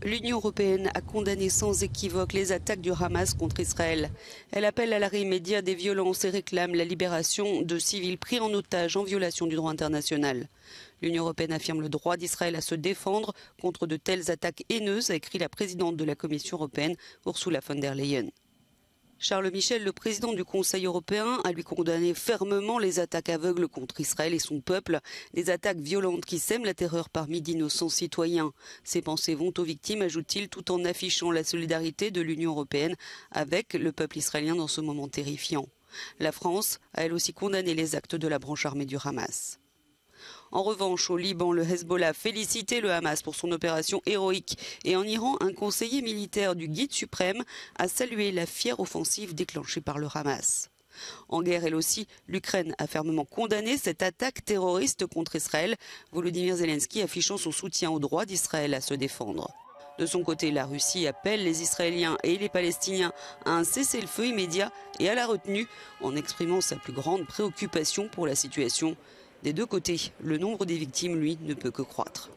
L'Union européenne a condamné sans équivoque les attaques du Hamas contre Israël. Elle appelle à l'arrêt immédiat des violences et réclame la libération de civils pris en otage en violation du droit international. L'Union européenne affirme le droit d'Israël à se défendre contre de telles attaques haineuses, a écrit la présidente de la Commission européenne, Ursula von der Leyen. Charles Michel, le président du Conseil européen, a lui condamné fermement les attaques aveugles contre Israël et son peuple, des attaques violentes qui sèment la terreur parmi d'innocents citoyens. Ses pensées vont aux victimes, ajoute-t-il, tout en affichant la solidarité de l'Union européenne avec le peuple israélien dans ce moment terrifiant. La France a elle aussi condamné les actes de la branche armée du Hamas. En revanche, au Liban, le Hezbollah a félicité le Hamas pour son opération héroïque et en Iran, un conseiller militaire du Guide suprême a salué la fière offensive déclenchée par le Hamas. En guerre, elle aussi, l'Ukraine a fermement condamné cette attaque terroriste contre Israël, Volodymyr Zelensky affichant son soutien au droit d'Israël à se défendre. De son côté, la Russie appelle les Israéliens et les Palestiniens à un cessez-le-feu immédiat et à la retenue, en exprimant sa plus grande préoccupation pour la situation. Des deux côtés, le nombre des victimes, lui, ne peut que croître.